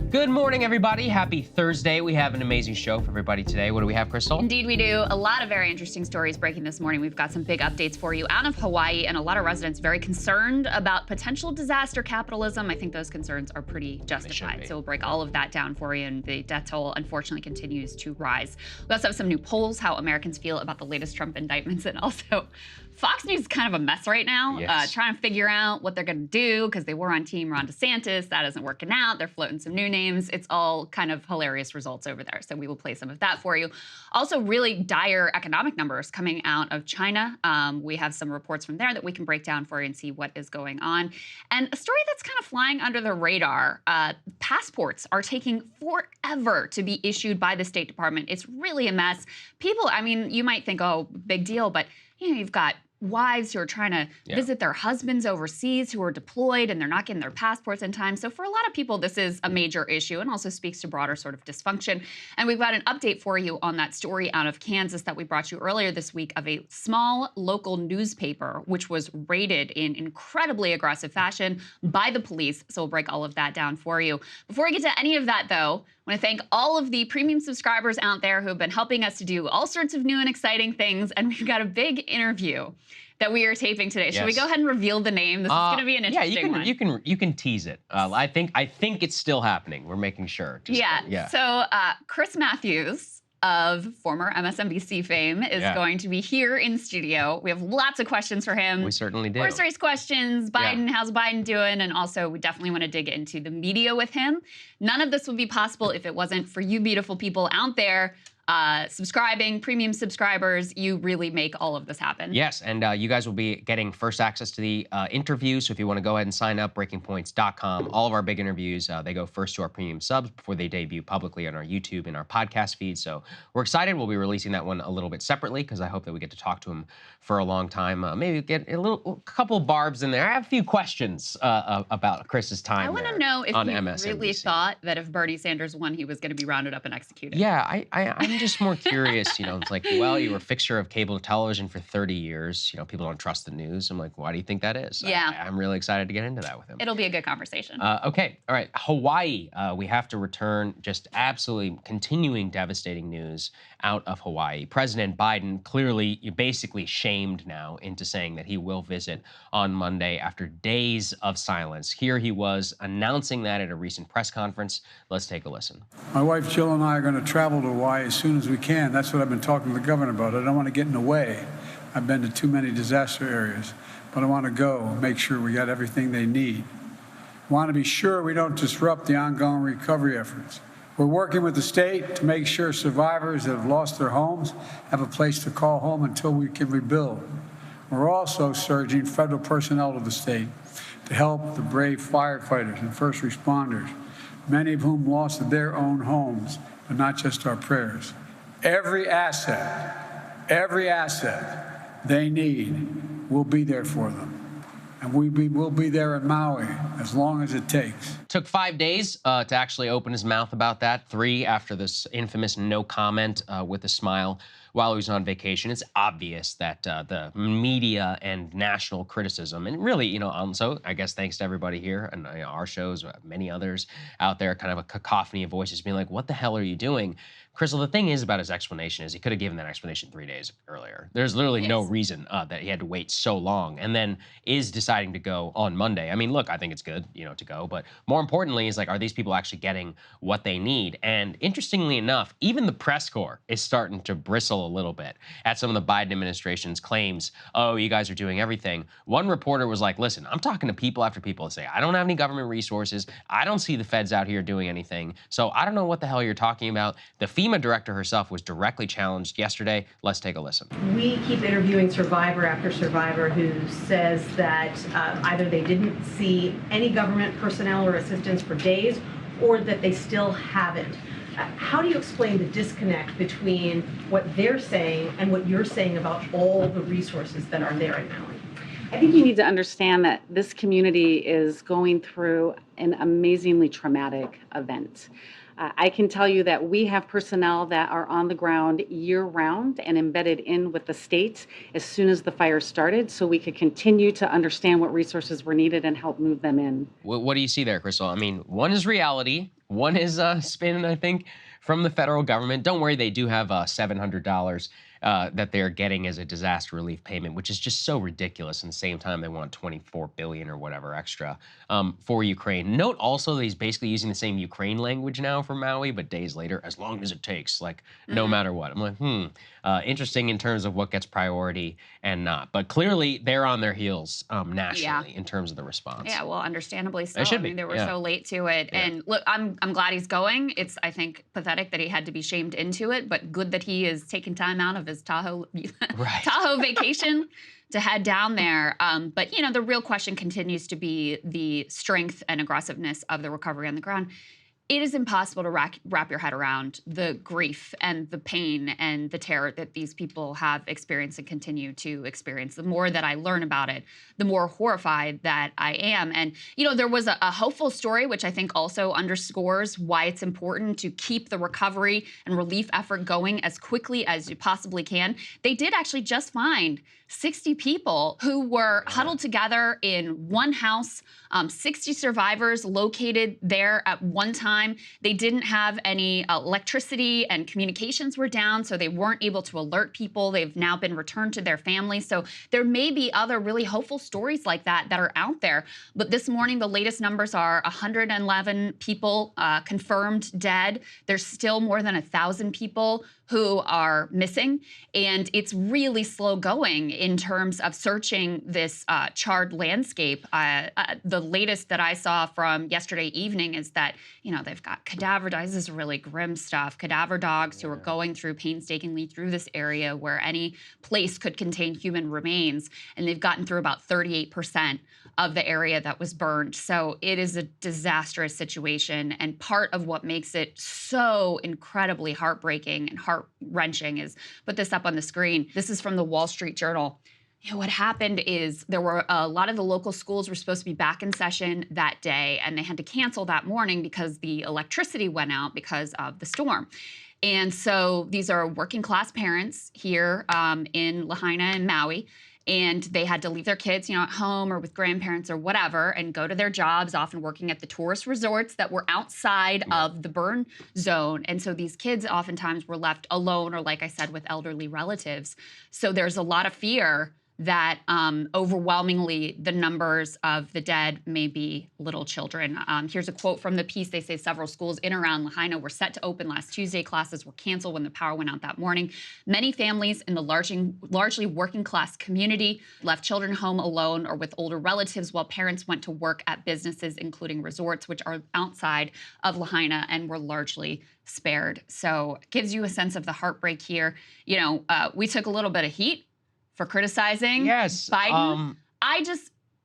Good morning, everybody. Happy Thursday. We have an amazing show for everybody today. What do we have, Krystal? Indeed, we do. A lot of very interesting stories breaking this morning. We've got some big updates for you out of Hawaii, and a lot of residents very concerned about potential disaster capitalism. I think those concerns are pretty justified. So we'll break all of that down for you, and the death toll, unfortunately, continues to rise. We also have some new polls, how Americans feel about the latest Trump indictments, and also Fox News is kind of a mess right now, trying to figure out what they're going to do because they were on Team Ron DeSantis. That isn't working out. They're floating some new names. It's all kind of hilarious results over there. So we will play some of that for you. Also, really dire economic numbers coming out of China. We have some reports from there that we can break down for you and see what is going on. And a story that's kind of flying under the radar. Passports are taking forever to be issued by the State Department. It's really a mess. People, I mean, you might think, oh, big deal, but you know, you've got wives who are trying to visit their husbands overseas who are deployed and they're not getting their passports in time. So for a lot of people, this is a major issue and also speaks to broader sort of dysfunction. And we've got an update for you on that story out of Kansas that we brought you earlier this week of a small local newspaper which was raided in incredibly aggressive fashion by the police. So we'll break all of that down for you. Before we get to any of that, though, I want to thank all of the premium subscribers out there who have been helping us to do all sorts of new and exciting things. And we've got a big interview that we are taping today. Should we go ahead and reveal the name? This is going to be an interesting one. You can tease it. I think it's still happening. We're making sure. So Chris Matthews of former MSNBC fame is going to be here in studio. We have lots of questions for him. We certainly do. Horse race questions. Biden, how's Biden doing? And also, we definitely want to dig into the media with him. None of this would be possible if it wasn't for you beautiful people out there subscribing, premium subscribers. You really make all of this happen. Yes, and you guys will be getting first access to the interview. So if you want to go ahead and sign up, breakingpoints.com. All of our big interviews, they go first to our premium subs before they debut publicly on our YouTube and our podcast feed. So we're excited. We'll be releasing that one a little bit separately because I hope that we get to talk to him for a long time. Maybe get a couple barbs in there. I have a few questions about Chris's time. I want to know if you really thought that if Bernie Sanders won, he was going to be rounded up and executed. Yeah, I'm just more curious, it's like, well, you were a fixture of cable television for 30 years. People don't trust the news. I'm like, why do you think that is? Yeah. I'm really excited to get into that with him. It'll be a good conversation. Okay. All right. Hawaii. We have to return just absolutely continuing devastating news out of Hawaii. President Biden clearly basically shamed now into saying that he will visit on Monday after days of silence. Here he was announcing that at a recent press conference. Let's take a listen. My wife Jill and I are going to travel to Hawaii as soon as we can. That's what I've been talking to the governor about. I don't want to get in the way. I've been to too many disaster areas, but I want to go make sure we got everything they need. I want to be sure we don't disrupt the ongoing recovery efforts. We're working with the state to make sure survivors that have lost their homes have a place to call home until we can rebuild. We're also surging federal personnel to the state to help the brave firefighters and first responders, many of whom lost their own homes, but not just our prayers. Every asset they need, we'll be there for them. And we'll be there in Maui as long as it takes. Took 5 days to actually open his mouth about that. 3 after this infamous no comment with a smile while he was on vacation. It's obvious that the media and national criticism, and really, also, I guess thanks to everybody here and our shows, many others out there, kind of a cacophony of voices being like, what the hell are you doing? Krystal, the thing is about his explanation is he could have given that explanation 3 days earlier. There's literally no reason that he had to wait so long, and then is deciding to go on Monday. I mean, look, I think it's good, to go, but more importantly is like, are these people actually getting what they need? And interestingly enough, even the press corps is starting to bristle a little bit at some of the Biden administration's claims. Oh, you guys are doing everything. One reporter was like, listen, I'm talking to people after people that say, I don't have any government resources. I don't see the feds out here doing anything. So I don't know what the hell you're talking about. The FEMA director herself was directly challenged yesterday. Let's take a listen. We keep interviewing survivor after survivor who says that either they didn't see any government personnel or assistance for days, or that they still haven't. How do you explain the disconnect between what they're saying and what you're saying about all the resources that are there in Maui? I think you need to understand that this community is going through an amazingly traumatic event. I can tell you that we have personnel that are on the ground year-round and embedded in with the state as soon as the fire started, so we could continue to understand what resources were needed and help move them in. What do you see there, Krystal? I mean, one is reality, One is spin, I think, from the federal government. Don't worry, they do have $700 that they're getting as a disaster relief payment, which is just so ridiculous. And at the same time, they want 24 billion or whatever extra for Ukraine. Note also that he's basically using the same Ukraine language now for Maui, but days later, as long as it takes, like no matter what. I'm like, interesting in terms of what gets priority and not. But clearly, they're on their heels nationally in terms of the response. Yeah, well, understandably so. They should be. I mean, they were so late to it. Yeah. And look, I'm glad he's going. It's, I think, pathetic that he had to be shamed into it, but good that he is taking time out of his Tahoe vacation to head down there. But, you know, the real question continues to be the strength and aggressiveness of the recovery on the ground. It is impossible to wrap your head around the grief and the pain and the terror that these people have experienced and continue to experience. The more that I learn about it, the more horrified that I am. And, you know, there was a hopeful story, which I think also underscores why it's important to keep the recovery and relief effort going as quickly as you possibly can. They did actually just find 60 people who were huddled together in one house, 60 survivors located there at one time. They didn't have any electricity and communications were down, so they weren't able to alert people. They've now been returned to their families. So there may be other really hopeful stories like that that are out there. But this morning, the latest numbers are 111 people confirmed dead. There's still more than 1,000 people who are missing. And it's really slow going in terms of searching this charred landscape. The latest that I saw from yesterday evening is that, you know, they've got cadaver dogs. This is really grim stuff. Cadaver dogs who are going through painstakingly through this area where any place could contain human remains. And they've gotten through about 38% of the area that was burned. So it is a disastrous situation. And part of what makes it so incredibly heartbreaking and heart-wrenching is, put this up on the screen. This is from the Wall Street Journal. You know, what happened is there were a lot of the local schools were supposed to be back in session that day, and they had to cancel that morning because the electricity went out because of the storm. And so these are working class parents here in Lahaina and Maui. And they had to leave their kids, you know, at home or with grandparents or whatever and go to their jobs, often working at the tourist resorts that were outside of the burn zone. And so these kids oftentimes were left alone or, like I said, with elderly relatives. So there's a lot of fear that overwhelmingly the numbers of the dead may be little children. Here's a quote from the piece. They say several schools in around Lahaina were set to open last Tuesday. Classes were canceled when the power went out that morning. Many families in the largely working class community left children home alone or with older relatives while parents went to work at businesses, including resorts, which are outside of Lahaina and were largely spared. So it gives you a sense of the heartbreak here. You know, we took a little bit of heat for criticizing Biden.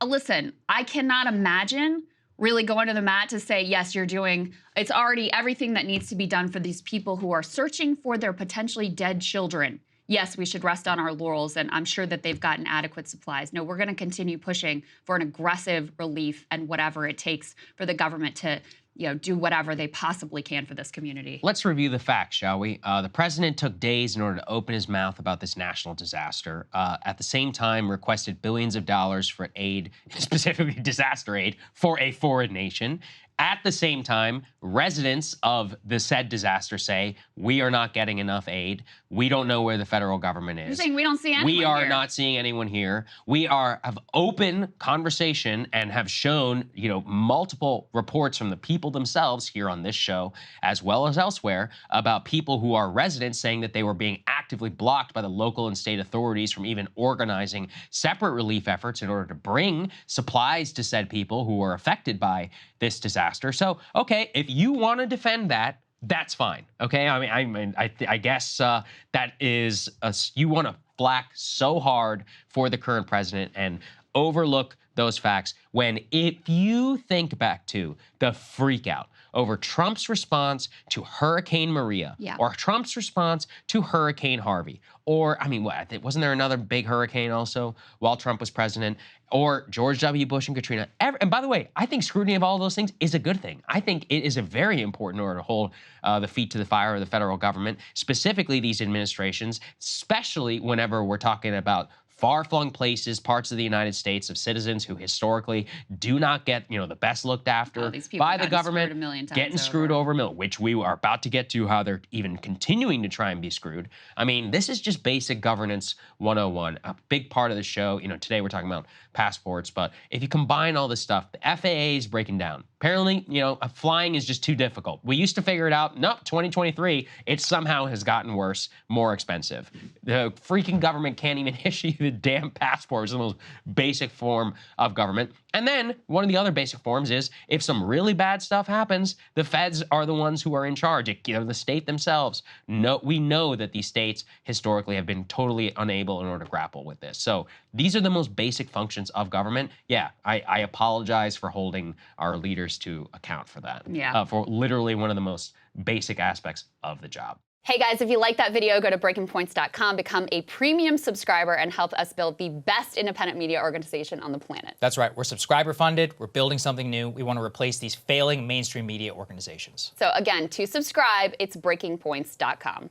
Listen, I cannot imagine really going to the mat to say, yes, it's already everything that needs to be done for these people who are searching for their potentially dead children. Yes, we should rest on our laurels, and I'm sure that they've gotten adequate supplies. No, we're going to continue pushing for an aggressive relief and whatever it takes for the government to, you know, do whatever they possibly can for this community. Let's review the facts, shall we? The president took days in order to open his mouth about this national disaster. At the same time, requested billions of dollars for aid, specifically disaster aid, for a foreign nation. At the same time, residents of the said disaster say, we are not getting enough aid. We don't know where the federal government is. You're saying we don't see anyone We are here. not seeing anyone here. We have open conversation and have shown, you know, multiple reports from the people themselves here on this show, as well as elsewhere, about people who are residents saying that they were being actively blocked by the local and state authorities from even organizing separate relief efforts in order to bring supplies to said people who were affected by this disaster. So, okay, if you want to defend that, that's fine. Okay, I guess that is you want to flack so hard for the current president and overlook those facts when, if you think back to the freak out over Trump's response to Hurricane Maria, or Trump's response to Hurricane Harvey, or, I mean, wasn't there another big hurricane also while Trump was president, or George W. Bush and Katrina? And by the way, I think scrutiny of all those things is a good thing. I think it is a very important order to hold the feet to the fire of the federal government, specifically these administrations, especially whenever we're talking about far-flung places, parts of the United States of citizens who historically do not get, the best looked after by the government, getting screwed over, which we are about to get to how they're even continuing to try and be screwed. I mean, this is just basic governance 101, a big part of the show. Today we're talking about passports, but if you combine all this stuff, the FAA is breaking down. Apparently, flying is just too difficult. We used to figure it out. Nope, 2023, it somehow has gotten worse, more expensive. The freaking government can't even issue the damn passport. It's the most basic form of government. And then one of the other basic forms is if some really bad stuff happens, the feds are the ones who are in charge. The state themselves. We know that these states historically have been totally unable in order to grapple with this. So these are the most basic functions of government. Yeah, I apologize for holding our leaders to account for that. Yeah. For literally one of the most basic aspects of the job. Hey guys, if you like that video, go to breakingpoints.com, become a premium subscriber, and help us build the best independent media organization on the planet. That's right. We're subscriber funded. We're building something new. We want to replace these failing mainstream media organizations. So again, to subscribe, it's breakingpoints.com.